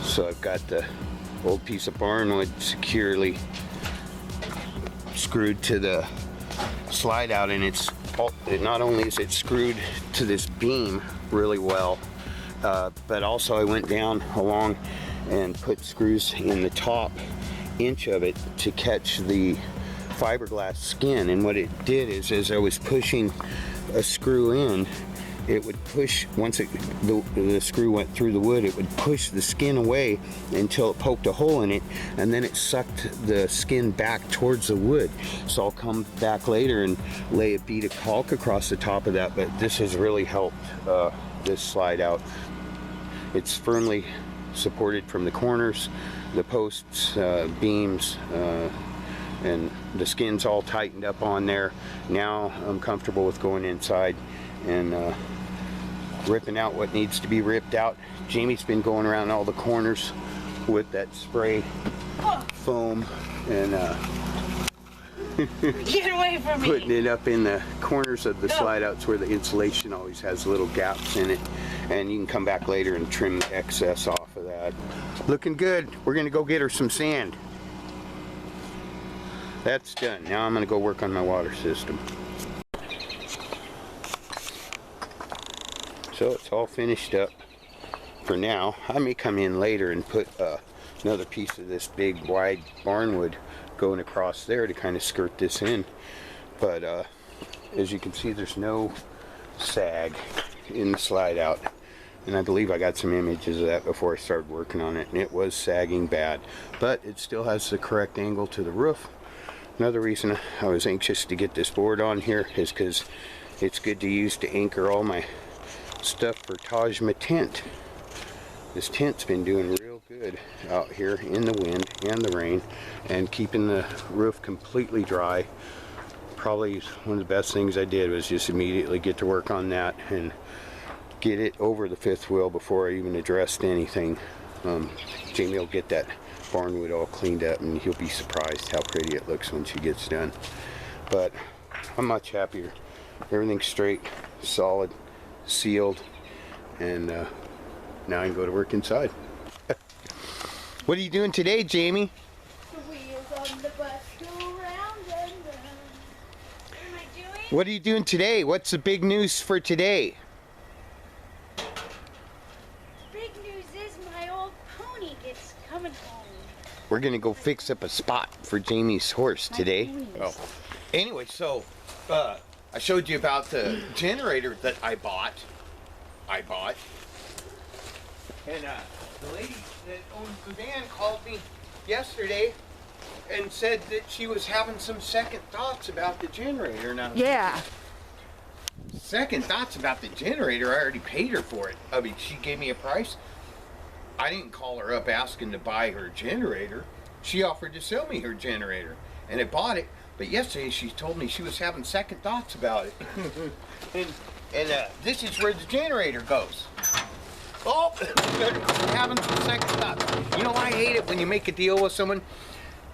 So I've got the old piece of barnwood securely screwed to the slide out, and not only is it screwed to this beam really well, but also I went down along and put screws in the top inch of it to catch the fiberglass skin. And what it did is, as I was pushing a screw in, it would push, once the screw went through the wood, it would push the skin away until it poked a hole in it, and then it sucked the skin back towards the wood. So I'll come back later and lay a bead of caulk across the top of that, but this has really helped this slide out. It's firmly supported from the corners, the posts, beams, and the skin's all tightened up on there. Now I'm comfortable with going inside and ripping out what needs to be ripped out. Jamie's been going around all the corners with that spray foam and get away from me. Putting it up in the corners of the slide outs where the insulation always has little gaps in it, and you can come back later and trim the excess off of that. Looking good. We're gonna go get her some sand. That's done. Now I'm gonna go work on my water system. So it's all finished up for now. I may come in later and put another piece of this big wide barnwood going across there to kind of skirt this in. But as you can see, there's no sag in the slide out. And I believe I got some images of that before I started working on it, and it was sagging bad. But it still has the correct angle to the roof. Another reason I was anxious to get this board on here is because it's good to use to anchor all my stuff for Tajma tent. This tent's been doing real good out here in the wind and the rain, and keeping the roof completely dry. Probably one of the best things I did was just immediately get to work on that and get it over the fifth wheel before I even addressed anything. Jamie will get that barnwood all cleaned up, and he'll be surprised how pretty it looks when she gets done. But I'm much happier. Everything's straight, solid, sealed, and now I can go to work inside. What are you doing today, Jamie? The wheels on the bus go round and round. What am I doing? What are you doing today? What's the big news for today? Big news is my old pony gets coming home. We're gonna go fix up a spot for Jamie's horse today. Oh. Anyway, so I showed you about the generator that I bought. And the lady that owns the van called me yesterday and said that she was having some second thoughts about the generator. Now, Yeah. second thoughts about the generator? I already paid her for it. I mean, she gave me a price. I didn't call her up asking to buy her generator. She offered to sell me her generator, and I bought it. But yesterday she told me she was having second thoughts about it. and this is where the generator goes. Oh, having some second thoughts. You know, I hate it when you make a deal with someone.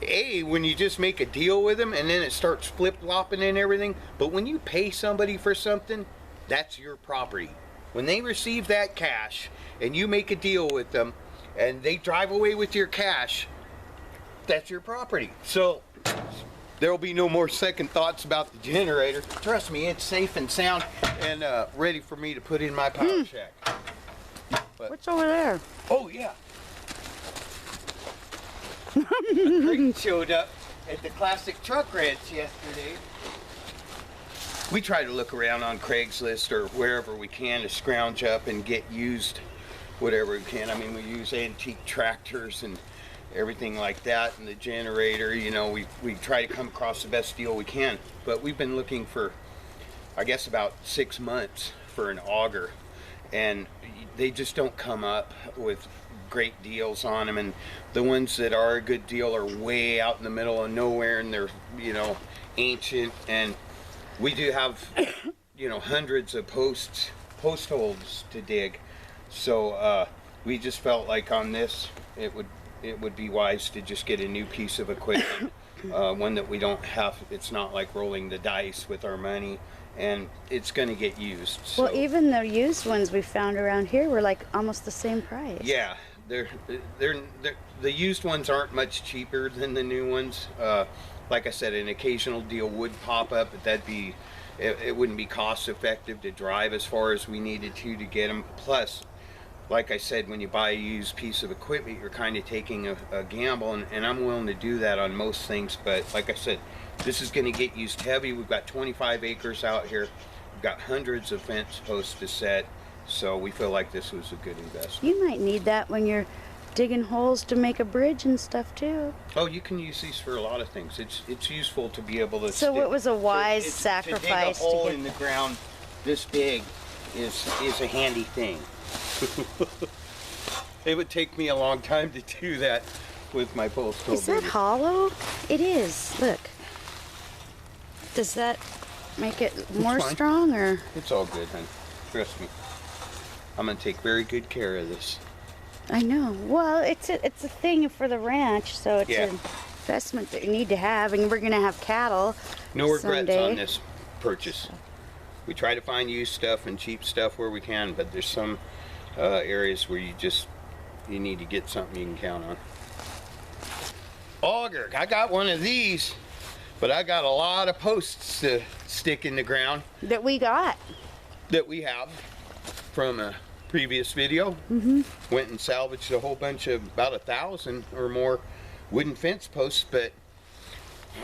When you just make a deal with them and then it starts flip-flopping and everything. But when you pay somebody for something, that's your property. When they receive that cash and you make a deal with them and they drive away with your cash, that's your property. So there will be no more second thoughts about the generator. Trust me, it's safe and sound and ready for me to put in my power shack. But, What's over there? oh yeah. A crate showed up at the Classic Truck Ranch yesterday. We try to look around on Craigslist or wherever we can to scrounge up and get used whatever we can. I mean, we use antique tractors and everything like that, and the generator, you know, we try to come across the best deal we can. But we've been looking for, I guess, about 6 months for an auger, and they just don't come up with great deals on them, and the ones that are a good deal are way out in the middle of nowhere, and they're, you know, ancient. And we do have, you know, hundreds of post holes to dig, so we just felt like on this it would be wise to just get a new piece of equipment, one that we don't have. It's not like rolling the dice with our money, and it's going to get used. So. Well, even the used ones we found around here were like almost the same price. Yeah, the used ones aren't much cheaper than the new ones. Like I said, an occasional deal would pop up, but it wouldn't be cost effective to drive as far as we needed to get them. Plus, like I said, when you buy a used piece of equipment, you're kind of taking a gamble, and I'm willing to do that on most things. But like I said, this is going to get used heavy. We've got 25 acres out here. We've got hundreds of fence posts to set, so we feel like this was a good investment. You might need that when you're digging holes to make a bridge and stuff too. Oh, you can use these for a lot of things. It's useful to be able to. So it was a wise sacrifice to dig a hole in the ground this big is a handy thing. It would take me a long time to do that with my post. Is that hollow? It is. Look. Does that make it more strong, or? It's all good, honey. Trust me. I'm gonna take very good care of this. I know. Well, it's a thing for the ranch, so it's an investment that you need to have, and we're gonna have cattle. No regrets someday. on this purchase. We try to find used stuff and cheap stuff where we can, but there's some areas where you need to get something you can count on. Auger, I got one of these, but I got a lot of posts to stick in the ground. That we got. That we have from a previous video. Went and salvaged a whole bunch of about 1,000 or more wooden fence posts, but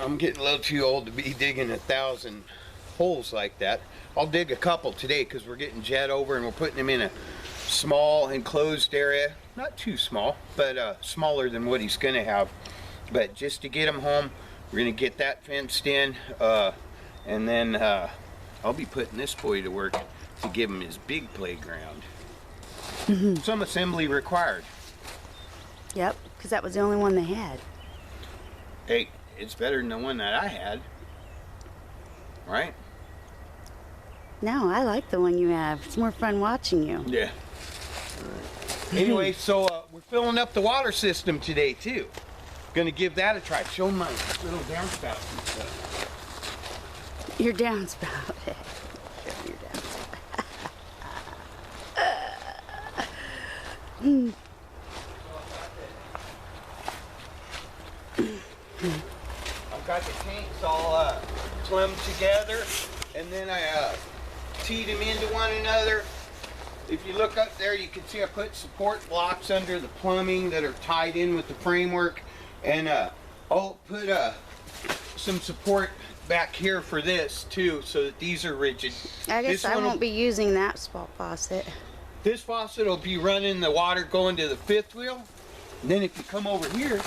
I'm getting a little too old to be digging 1,000 holes like that. I'll dig a couple today because we're getting Jet over and we're putting him in a small enclosed area. Not too small, but smaller than what he's going to have. But just to get him home, we're going to get that fenced in, and then I'll be putting this boy to work to give him his big playground. Some assembly required. Yep, because that was the only one they had. Hey, it's better than the one that I had. Right? No, I like the one you have. It's more fun watching you. Yeah. Anyway, so we're filling up the water system today too. Gonna give that a try. Show them my little downspout and stuff. Your downspout. Show your downspout. I've got the tanks all plumbed together, and then I teed them into one another. If you look up there, you can see I put support blocks under the plumbing that are tied in with the framework, and I'll put some support back here for this too, so that these are rigid. I guess I won't be using that faucet. This faucet will be running the water going to the fifth wheel, and then if you come over here,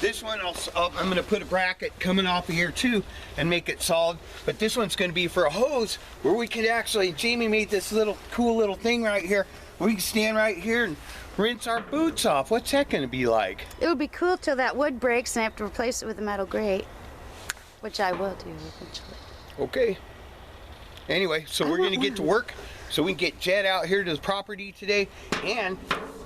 this one I'm going to put a bracket coming off of here too and make it solid. But this one's going to be for a hose where we can actually, Jamie made this cool little thing right here. We can stand right here and rinse our boots off. What's that going to be like? It would be cool till that wood breaks and I have to replace it with a metal grate, which I will do eventually. Okay. Anyway, so we're going to get to work so we can get Jet out here to the property today. And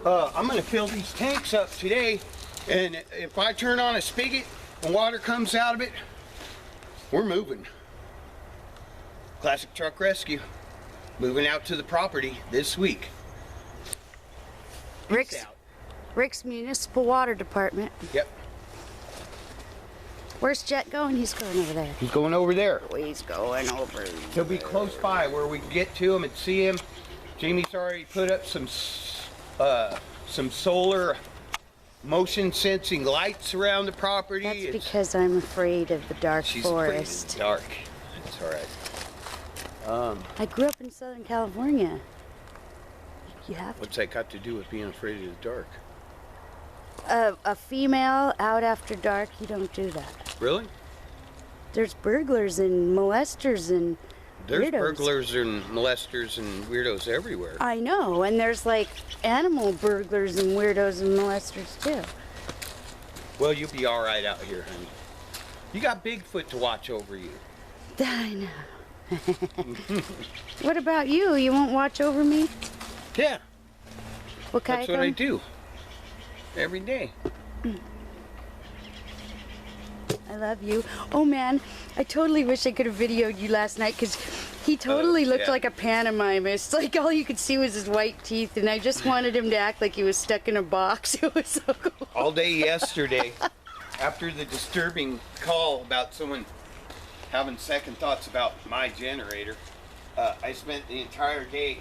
I'm going to fill these tanks up today. And if I turn on a spigot and water comes out of it, we're moving. Classic Truck Rescue. Moving out to the property this week. Rick's Municipal Water Department. Yep. Where's Jet going? He's going over there. He's going over there. Oh, he's going over there. He'll be close by where we can get to him and see him. Jamie's already put up some solar motion sensing lights around the property. That's because I'm afraid of the dark forest. She's afraid of the dark. That's all right. I grew up in Southern California. You have to. What's that got to do with being afraid of the dark? A female out after dark, you don't do that. Really? There's burglars and molesters and There's weirdos. burglars and molesters and weirdos everywhere. I know, and there's like animal burglars and weirdos and molesters too. Well, you'll be all right out here, honey. You got Bigfoot to watch over you. I know. What about you? You won't watch over me? Yeah. What kind That's what I do. Every day. I love you. Oh man, I totally wish I could have videoed you last night because He totally looked yeah. like a pantomimist. Like all you could see was his white teeth, and I just wanted him to act like he was stuck in a box. It was so cool. All day yesterday, after the disturbing call about someone having second thoughts about my generator, I spent the entire day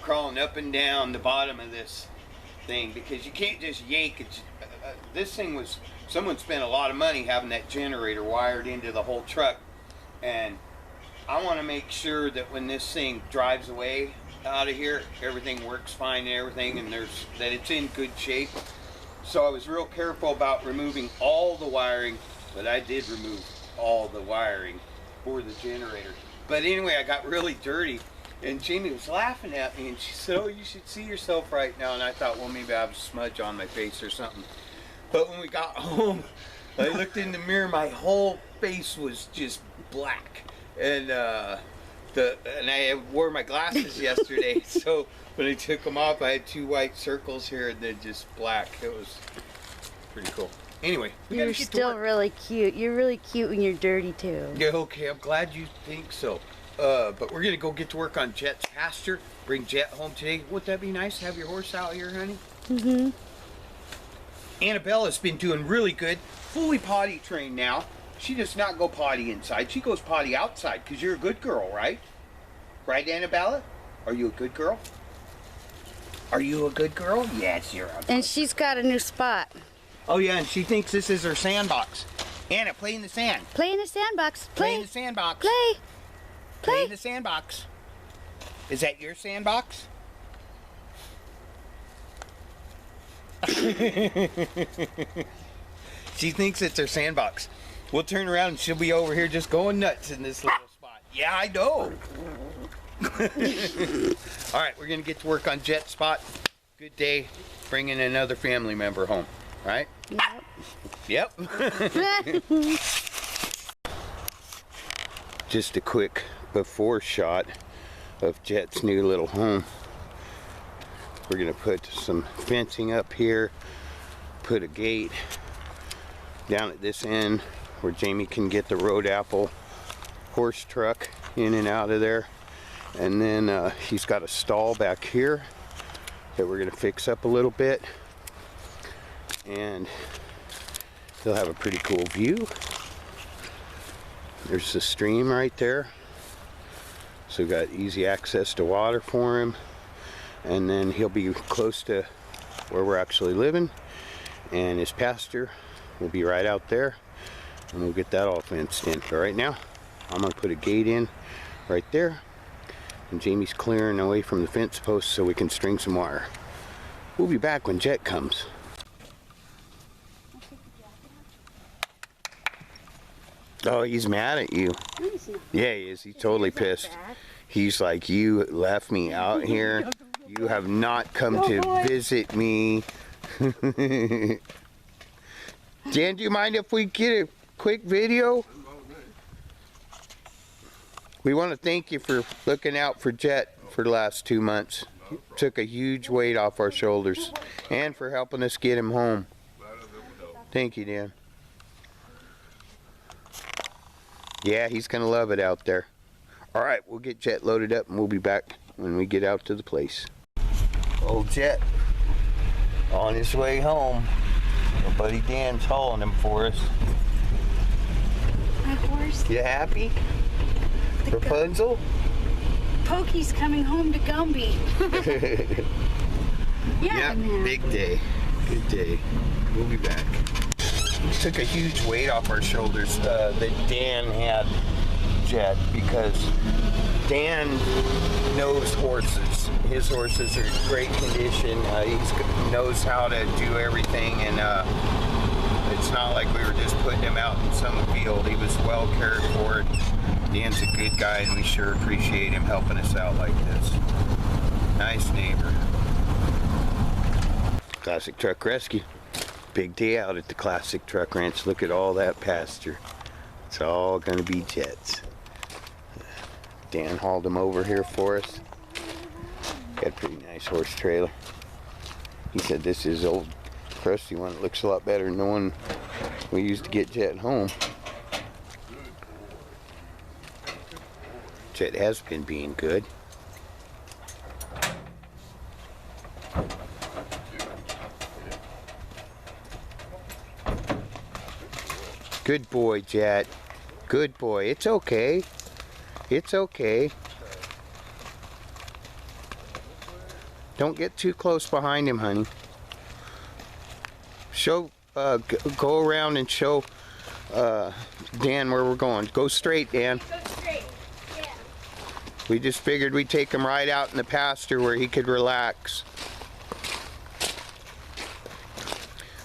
crawling up and down the bottom of this thing because you can't just yank it. This thing was, someone spent a lot of money having that generator wired into the whole truck, and I want to make sure that when this thing drives away out of here, everything works fine and everything, and that it's in good shape. So I was real careful about removing all the wiring, but I did remove all the wiring for the generator. But anyway, I got really dirty, and Jamie was laughing at me, and she said, "Oh, you should see yourself right now." And I thought, well, maybe I have a smudge on my face or something. But when we got home, I looked in the mirror, my whole face was just black. And I wore my glasses yesterday, so when I took them off, I had 2 white circles here and then just black. It was pretty cool. Anyway, You're still really cute. You're really cute when you're dirty too. Yeah, okay, I'm glad you think so. But we're gonna go get to work on Jet's pasture. Bring Jet home today. Wouldn't that be nice to have your horse out here, honey? Mm-hmm. Annabella's been doing really good. Fully potty trained now. She does not go potty inside. She goes potty outside because you're a good girl, right? Right, Annabella? Are you a good girl? Are you a good girl? Yes, you're a good girl. And she's got a new spot. Oh, yeah, and she thinks this is her sandbox. Anna, play in the sand. Play in the sandbox. Play in the sandbox. Play. Play in the sandbox. Is that your sandbox? She thinks it's her sandbox. We'll turn around and she'll be over here just going nuts in this little spot. Yeah, I know. All right, we're going to get to work on Jet's spot. Good day bringing another family member home, right? Yep. Just a quick before shot of Jet's new little home. We're going to put some fencing up here, put a gate down at this end where Jamie can get the road apple horse truck in and out of there. And then he's got a stall back here that we're going to fix up a little bit. And he'll have a pretty cool view. There's the stream right there. So we've got easy access to water for him. And then he'll be close to where we're actually living. And his pasture will be right out there. And we'll get that all fenced in. But right now, I'm going to put a gate in right there. And Jamie's clearing away from the fence post so we can string some wire. We'll be back when Jet comes. Oh, he's mad at you. Yeah, he is. He's totally pissed. He's like, you left me out here. You have not come to visit me. Dan, do you mind if we get a quick video? We want to thank you for looking out for Jet for the last 2 months. Took a huge weight off our shoulders. And for helping us get him home. Thank you, Dan. Yeah, he's going to love it out there. All right, we'll get Jet loaded up and we'll be back when we get out to the place. Old Jet on his way home. Our buddy Dan's hauling him for us. My horse. You happy? Rapunzel? Pokey's coming home to Gumby. Yeah. Yep, big day. Good day. We'll be back. Took a huge weight off our shoulders that Dan had Jet because Dan knows horses. His horses are in great condition. He knows how to do everything, and it's not like we were just putting him out in some field. He was well cared for. Dan's a good guy, and we sure appreciate him helping us out like this. Nice neighbor. Classic Truck Rescue. Big day out at the Classic Truck Ranch. Look at all that pasture. It's all going to be Jet's. Dan hauled him over here for us. Got a pretty nice horse trailer. He said this is old crusty one. It looks a lot better than the one we used to get Jet home. Jet has been being good. Good boy, Jet. Good boy. It's okay. It's okay. Don't get too close behind him, honey. Show, go around and show Dan where we're going. Go straight, Dan. Go straight. Yeah. We just figured we'd take him right out in the pasture where he could relax.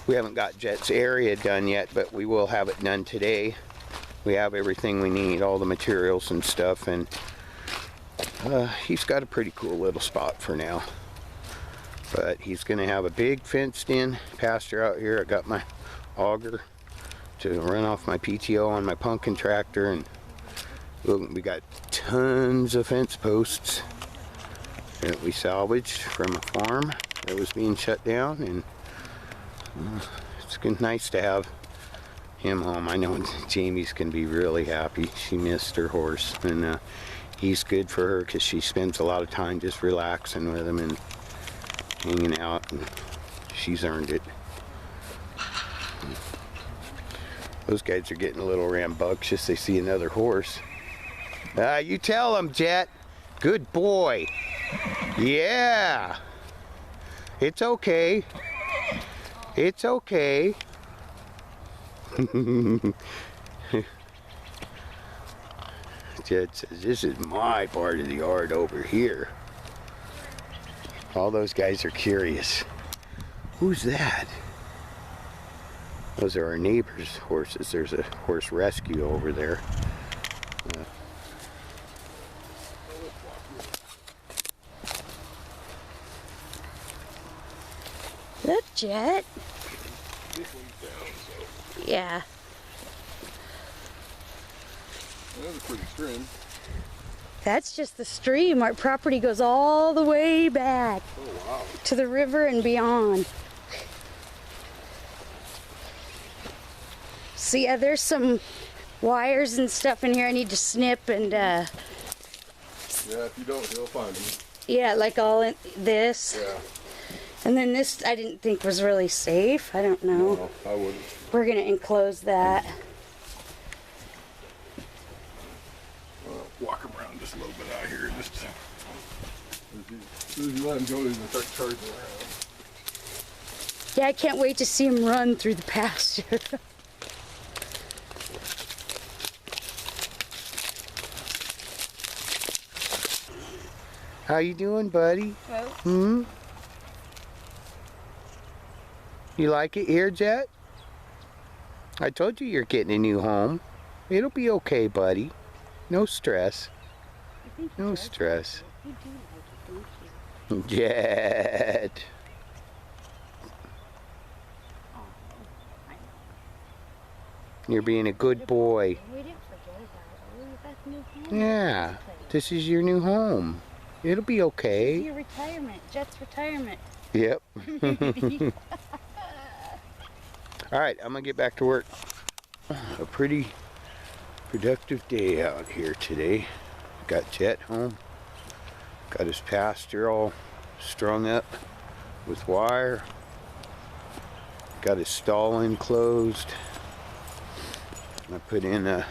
We haven't got Jet's area done yet, but we will have it done today. We have everything we need, all the materials and stuff, and he's got a pretty cool little spot for now. But he's going to have a big fenced-in pasture out here. I got my auger to run off my PTO on my pumpkin tractor, and we got tons of fence posts that we salvaged from a farm that was being shut down, and it's nice to have him home. I know Jamie's going to be really happy. She missed her horse, and he's good for her because she spends a lot of time just relaxing with him and hanging out, and she's earned it. Those guys are getting a little rambunctious. They see another horse. You tell them, Jet. Good boy. Yeah. It's okay. It's okay. Jet says, this is my part of the yard over here. All those guys are curious. Who's that? Those are our neighbors' horses. There's a horse rescue over there. Look, Jet. This one's down, so Yeah. that's a pretty stream. That's just the stream. Our property goes all the way back Oh wow. to the river and beyond. So yeah, there's some wires and stuff in here I need to snip, and Yeah, if you don't, you'll find them. yeah, like all in this. Yeah. And then this I didn't think was really safe. I don't know. No, I wouldn't. We're gonna enclose that. Walk around just a little bit out here. Just as soon as you let him go, he's gonna start charging around. Yeah, I can't wait to see him run through the pasture. How you doing, buddy? Well, Hmm? You like it here, Jet? I told you you're getting a new home. It'll be okay, buddy. No stress. No stress. Jet. You're being a good boy. We didn't forget about it. We got new home. Yeah. This is your new home. It'll be okay. Your retirement, Jet's retirement. Yep. All right, I'm gonna get back to work. A pretty productive day out here today. Got Jet home. Got his pasture all strung up with wire. Got his stall enclosed. I put in a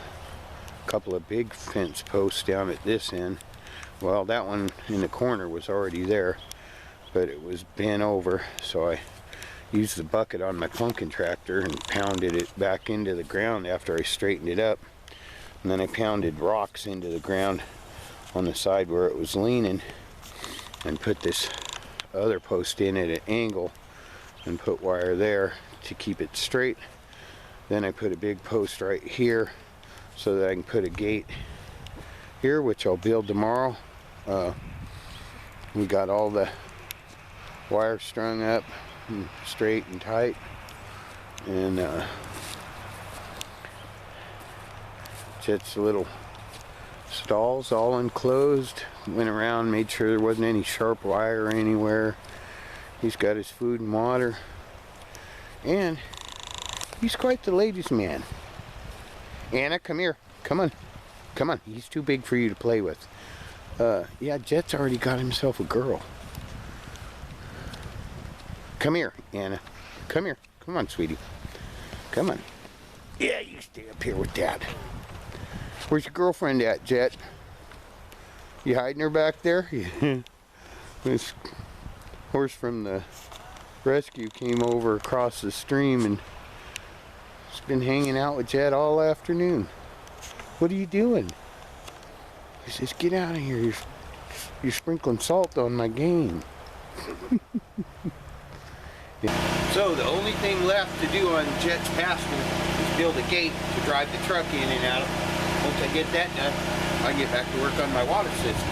couple of big fence posts down at this end. Well, that one in the corner was already there, but it was bent over, so I used the bucket on my pumpkin tractor and pounded it back into the ground after I straightened it up. And then I pounded rocks into the ground on the side where it was leaning and put this other post in at an angle and put wire there to keep it straight. Then I put a big post right here so that I can put a gate here, which I'll build tomorrow. We got all the wire strung up and straight and tight, and Jet's little stalls all enclosed. Went around, made sure there wasn't any sharp wire anywhere. He's got his food and water, and he's quite the ladies' man. Anna, come here. Come on. Come on, he's too big for you to play with. Yeah, Jet's already got himself a girl. Come here, Anna. Come here. Come on, sweetie. Come on. Yeah, you stay up here with Dad. Where's your girlfriend at, Jet? You hiding her back there? This horse from the rescue came over across the stream and it's been hanging out with Jet all afternoon. What are you doing? He says, get out of here. You're sprinkling salt on my game. So the only thing left to do on Jet's pasture is build a gate to drive the truck in and out. Once I get that done, I get back to work on my water system.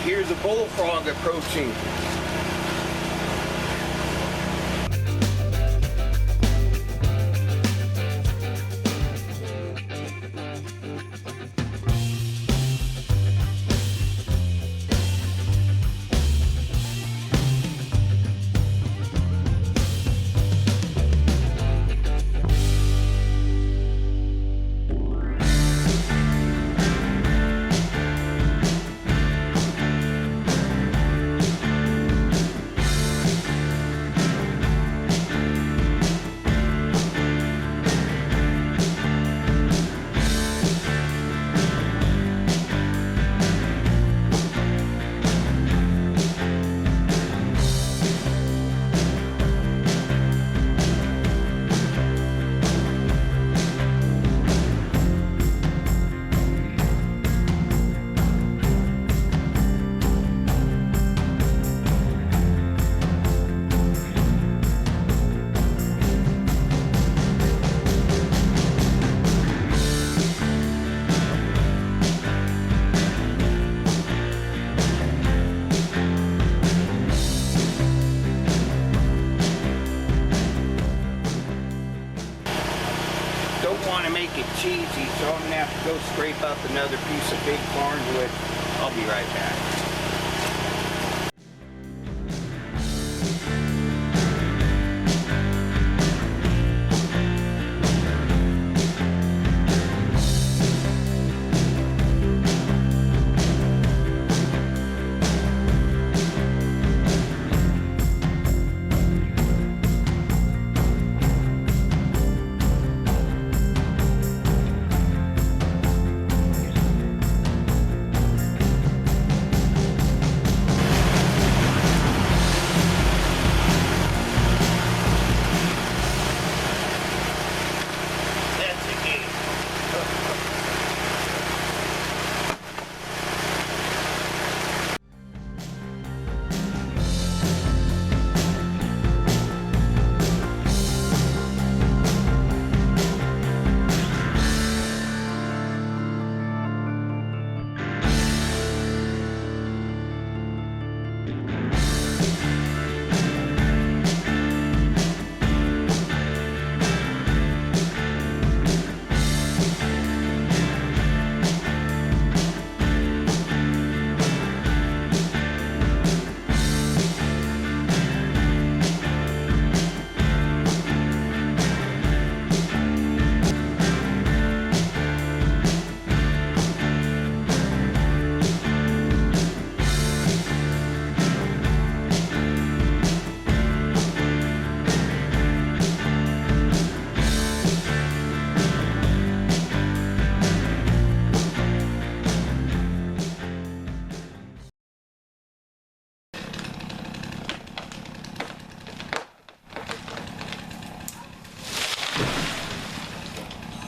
Here's a bullfrog approaching. Make it cheesy, so I'm gonna have to go scrape up another piece of big barnwood. I'll be right back.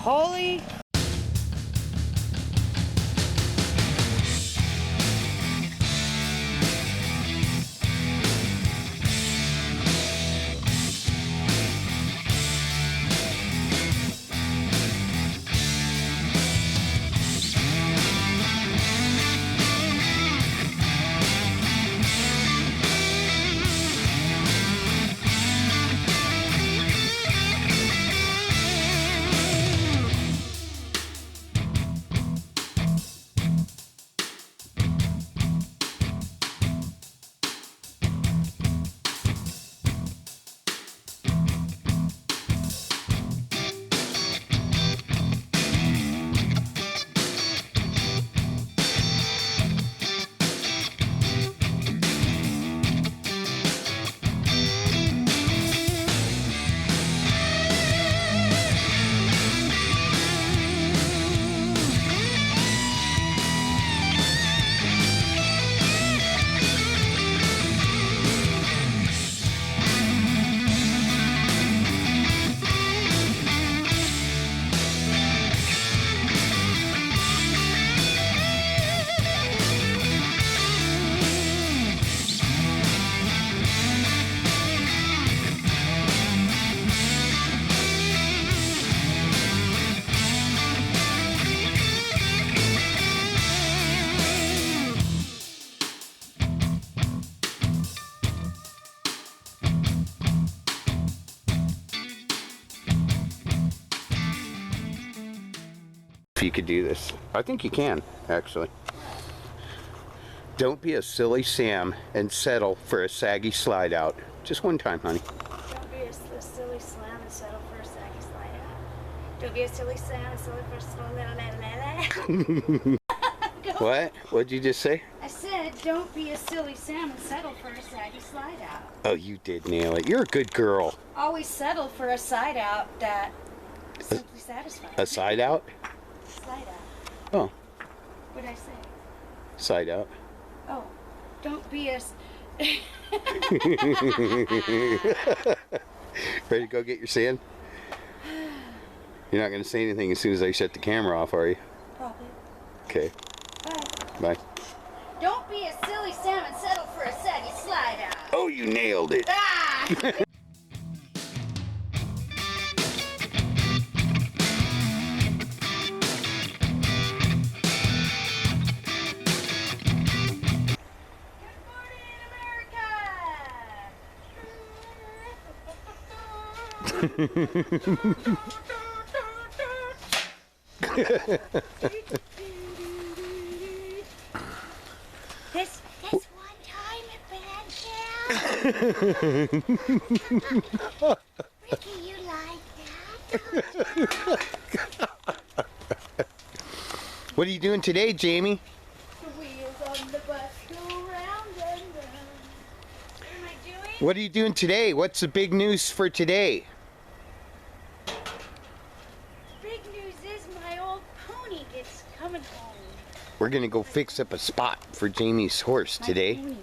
Holy. If you could do this. I think you can, actually. Don't be a silly Sam and settle for a saggy slide out. Just one time, honey. Don't be a silly slam and settle for a saggy slide out. Don't be a silly slam and settle for a slow. What? What'd you just say? I said, don't be a silly Sam and settle for a saggy slide out. Oh, you did nail it. You're a good girl. Always settle for a side out that simply satisfies. A side out? Slide out. Oh, What did I say? side out. Oh, don't be a. Ready to go get your sand? You're not going to say anything as soon as I shut the camera off, are you? Probably. Okay, Bye. bye. Don't be a silly Sam and settle for a saggy slide out. Oh, you nailed it. Ah! This one time at band camp. Ricky, you like that? What are you doing today, Jamie? The wheels on the bus go round and round. What am I doing? What are you doing today? What's the big news for today? Big news is my old pony gets coming home. We're going to go fix up a spot for Jamie's horse My today. pony.